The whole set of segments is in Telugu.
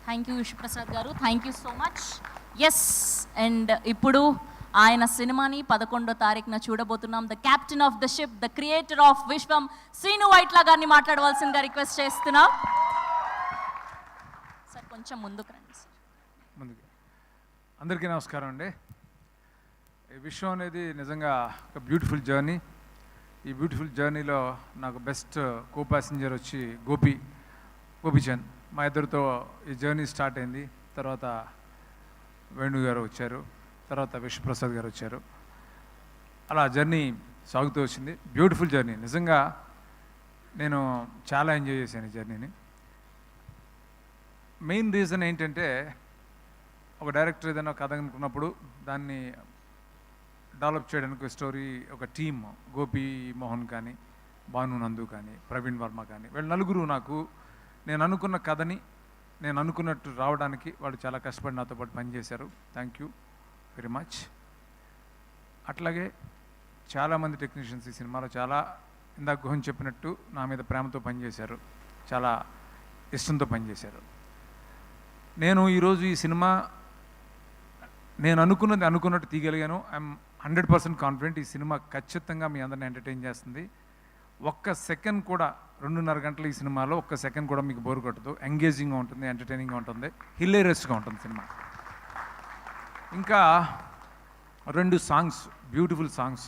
థ్యాంక్ యూ విశ్వప్రసాద్ గారు, thank you so much. Yes, and ఇప్పుడు ఆయన సినిమాని 11వ తారీఖున చూడబోతున్నాం. The captain of the ship, the creator of Viswam, Srinu Vaitla గారిని మాట్లాడవలసిందిగా రిక్వెస్ట్ చేస్తున్నాం. సార్ కొంచెం ముందుకు రండి సార్. ముందుకు. అందరికీ నమస్కారం అండి. ఈ విశ్వం అనేది నిజంగా ఒక బ్యూటిఫుల్ జర్నీ. ఈ బ్యూటిఫుల్ జర్నీలో నాకు బెస్ట్ కో ప్యాసింజర్ వచ్చి గోపీచంద్. మా ఇద్దరితో ఈ జర్నీ స్టార్ట్ అయింది. తర్వాత వేణు గారు వచ్చారు, తర్వాత విశ్వప్రసాద్ గారు వచ్చారు. అలా జర్నీ సాగుతూ వచ్చింది. Beautiful journey. నిజంగా నేను చాలా ఎంజాయ్ చేశాను ఈ జర్నీని. మెయిన్ రీజన్ ఏంటంటే, ఒక డైరెక్టర్ ఏదైనా కథ అనుకున్నప్పుడు దాన్ని డెవలప్ చేయడానికి స్టోరీ, ఒక టీమ్, గోపి మోహన్ కానీ, భాను నందు కానీ, ప్రవీణ్ వర్మ కానీ, వీళ్ళు నలుగురు నాకు నేను అనుకున్న కథని నేను అనుకున్నట్టు రావడానికి వాళ్ళు చాలా కష్టపడి నాతో పాటు పనిచేశారు. Thank you very much. అట్లాగే చాలామంది టెక్నీషియన్స్ ఈ సినిమాలో చాలా, ఇందాక గుహన్ చెప్పినట్టు, నా మీద ప్రేమతో పనిచేశారు, చాలా ఇష్టంతో పనిచేశారు. నేను ఈరోజు ఈ సినిమా నేను అనుకున్నట్టు తీయగలిగాను. I'm 100% confident. ఈ సినిమా ఖచ్చితంగా మీ అందరిని ఎంటర్టైన్ చేస్తుంది. ఒక్క సెకండ్ కూడా, 2.5 గంటలు ఈ సినిమాలో ఒక్క సెకండ్ కూడా మీకు బోర్ కొట్టదు. ఎంగేజింగ్గా ఉంటుంది, ఎంటర్టైనింగ్గా ఉంటుంది, హిలేరియస్గా ఉంటుంది సినిమా. ఇంకా 2 సాంగ్స్, బ్యూటిఫుల్ సాంగ్స్.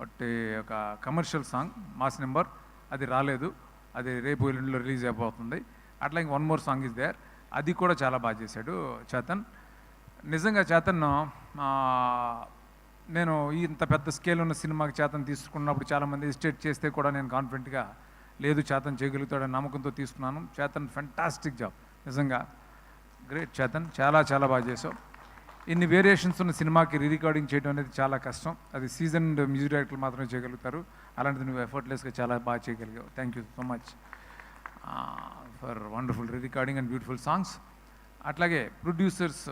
ఒకటి ఒక కమర్షియల్ సాంగ్, మాస్ నెంబర్, అది రాలేదు, అది రేపు ఎల్లుండిలో రిలీజ్ అయిపోతుంది. అట్లా ఇంక 1 మోర్ సాంగ్ ఇస్ దేర్, అది కూడా చాలా బాగా చేశాడు చేతన్. నిజంగా చేతన్, నేను ఇంత పెద్ద స్కేల్ ఉన్న సినిమాకి చేతన్ తీసుకున్నప్పుడు చాలామంది ఎస్టేట్ చేస్తే కూడా నేను కాన్ఫిడెంట్గా లేదు చేతన్ చేయగలుగుతాడని నమ్మకంతో తీసుకున్నాను. చేతన్ ఫెంటాస్టిక్ జాబ్, నిజంగా గ్రేట్ చేతన్, చాలా చాలా బాగా చేసావు. ఇన్ని వేరియేషన్స్ ఉన్న సినిమాకి రికార్డింగ్ చేయడం అనేది చాలా కష్టం. అది సీజన్డ్ మ్యూజిక్ డైరెక్టర్లు మాత్రమే చేయగలుగుతారు. అలాంటిది నువ్వు ఎఫర్ట్లెస్గా చాలా బాగా చేయగలిగావు. Thank you so much for wonderful recording and beautiful songs. అట్లాగే ప్రొడ్యూసర్స్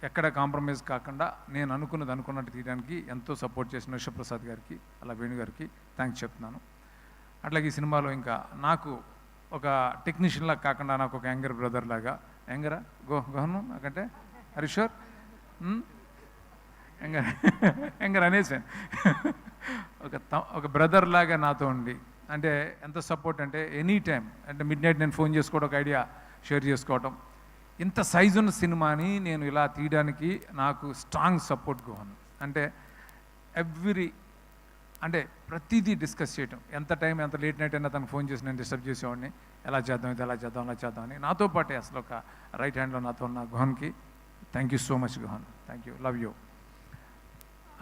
ఎక్కడ కాంప్రమైజ్ కాకుండా నేను అనుకున్నట్టు తీయడానికి ఎంతో సపోర్ట్ చేసిన విశ్వప్రసాద్ గారికి, అలా వేణు గారికి థ్యాంక్స్ చెప్తున్నాను. అట్లాగే ఈ సినిమాలో ఇంకా నాకు ఒక టెక్నీషియన్లా కాకుండా నాకు ఒక యంగర్ బ్రదర్ లాగా, యంగరా గోహను నాకంటే హరీశ్వర్ యంగర్ అనేసాను, ఒక బ్రదర్ లాగా నాతో ఉండి, అంటే ఎంత సపోర్ట్ అంటే ఎనీ టైం, అంటే మిడ్ నైట్ నేను ఫోన్ చేసుకోవడం, ఒక ఐడియా షేర్ చేసుకోవటం. ఇంత సైజు ఉన్న సినిమాని నేను ఇలా తీయడానికి నాకు స్ట్రాంగ్ సపోర్ట్ గోహన్. అంటే అంటే ప్రతిదీ డిస్కస్ చేయటం, ఎంత టైం, ఎంత లేట్ నైట్ అయినా తనకు ఫోన్ చేసి నేను డిస్టర్బ్ చేసేవాడిని, ఎలా చేద్దాం, ఇది ఎలా చేద్దాం, అలా చేద్దాం అని. నాతో పాటే అసలు ఒక రైట్ హ్యాండ్లో నాతో ఉన్న గోహన్కి thank you so much Gohan, thank you, love you.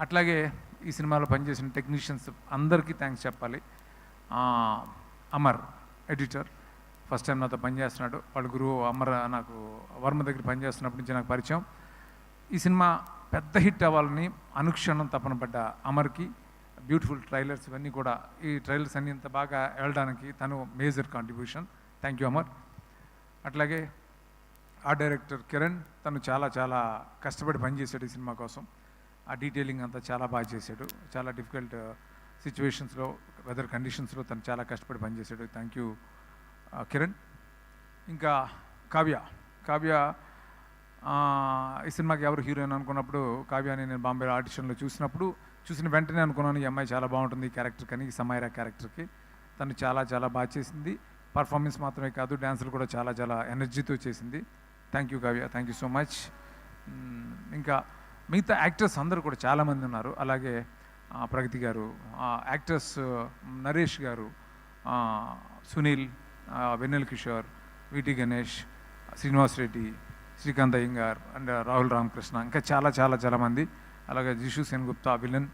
అట్లాగే ఈ సినిమాలో పనిచేసిన టెక్నీషియన్స్ అందరికీ థ్యాంక్స్ చెప్పాలి. అమర్ ఎడిటర్, ఫస్ట్ టైం నాతో పనిచేస్తున్నాడు. వాళ్ళ గురువు అమర్ నాకు వర్మ దగ్గర పనిచేస్తున్నప్పటి నుంచి నాకు పరిచయం. ఈ సినిమా పెద్ద హిట్ అవ్వాలని అనుక్షణం తపన పడ్డ అమర్కి బ్యూటిఫుల్ ట్రైలర్స్, ఇవన్నీ కూడా, ఈ ట్రైలర్స్ అన్నీ ఇంత బాగా వెళ్ళడానికి తను major contribution. Thank you Amar. అట్లాగే ఆ డైరెక్టర్ కిరణ్, తను చాలా చాలా కష్టపడి పనిచేశాడు ఈ సినిమా కోసం. ఆ డీటెయిలింగ్ అంతా చాలా బాగా చేశాడు. చాలా డిఫికల్ట్ సిచ్యువేషన్స్లో, వెదర్ కండిషన్స్లో తను చాలా కష్టపడి పనిచేశాడు. Thank you Kiran. ఇంకా కావ్య ఈ సినిమాకి ఎవరు హీరోయిన్ అనుకున్నప్పుడు కావ్యాని నేను బాంబేలో ఆడిషన్లో చూసిన వెంటనే అనుకున్నాను, ఈ అమ్మాయి చాలా బాగుంటుంది ఈ క్యారెక్టర్ కానీ, ఈ సమైరా క్యారెక్టర్కి. తను చాలా చాలా బాగా చేసింది. పర్ఫార్మెన్స్ మాత్రమే కాదు, డ్యాన్సులు కూడా చాలా చాలా ఎనర్జీతో చేసింది. Thank you Kavya, thank you so much. ఇంకా మిగతా యాక్టర్స్ అందరూ కూడా చాలామంది ఉన్నారు. అలాగే ప్రగతి గారు, యాక్టర్స్ నరేష్ గారు, సునీల్, వెన్నెల కిషోర్, విటి గణేష్, శ్రీనివాస్ రెడ్డి, శ్రీకాంత్ అయ్యంగార్ అండ్ రాహుల్ రామకృష్ణ, ఇంకా చాలా చాలా చాలామంది. అలాగే జిషు సెన్గుప్తా విలన్,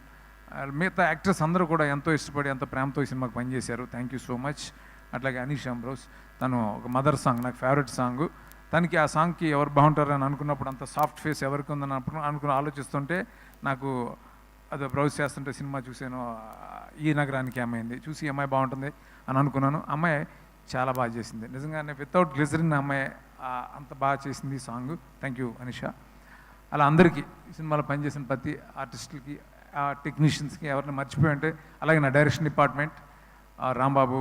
మిగతా యాక్టర్స్ అందరూ కూడా ఎంతో ఇష్టపడి, ఎంతో ప్రేమతో ఈ సినిమాకి పనిచేశారు. Thank you so much. అట్లాగే అనీష్ అంబ్రోస్, తను ఒక మదర్ సాంగ్, నాకు ఫేవరెట్ సాంగ్. తనకి ఆ సాంగ్కి ఎవరు బాగుంటారని అనుకున్నప్పుడు, అంత సాఫ్ట్ ఫేస్ ఎవరికి ఉందని ఆలోచిస్తుంటే, నాకు అది బ్రౌజ్ చేస్తుంటే సినిమా చూశాను, ఈ నగరానికి అమ్మాయింది, చూసి అమ్మాయి బాగుంటుంది అని అనుకున్నాను. అమ్మాయి చాలా బాగా చేసింది, నిజంగానే వితౌట్ గ్లిజరిన్ అమ్మాయి అంత బాగా చేసింది సాంగ్. Thank you Anisha. అలా అందరికీ ఈ సినిమాలో పనిచేసిన ప్రతి ఆర్టిస్టులకి, టెక్నీషియన్స్కి, ఎవరిని మర్చిపోయి ఉంటే, అలాగే నా direction department, Rambabu,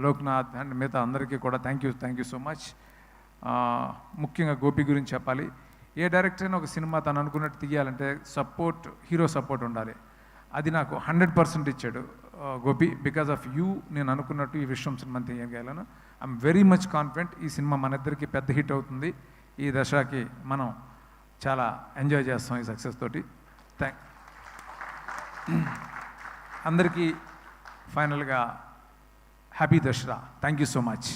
Loknath and మిగతా అందరికీ కూడా థ్యాంక్ యూ సో మచ్. ముఖ్యంగా గోపి గురించి చెప్పాలి. ఏ డైరెక్టర్ అయినా ఒక సినిమా తను అనుకున్నట్టు తీయాలంటే హీరో సపోర్ట్ ఉండాలి. అది నాకు 100% ఇచ్చాడు గోపి. బికాజ్ ఆఫ్ యూ నేను అనుకున్నట్టు ఈ విశ్వం సినిమా తీయగలను. ఐఎమ్ వెరీ మచ్ కాన్ఫిడెంట్ ఈ సినిమా మన ఇద్దరికి పెద్ద హిట్ అవుతుంది. ఈ దశకి మనం చాలా ఎంజాయ్ చేస్తాం ఈ సక్సెస్ తోటి. అందరికీ ఫైనల్గా happy Dasara. Thank you so much.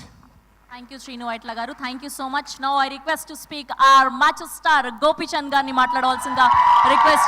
Thank you Srinu Vaitla గారు. Thank you so much. Now I request to speak our macho star Gopichand గారిని మాట్లాడవలసిందిగా రిక్వెస్ట్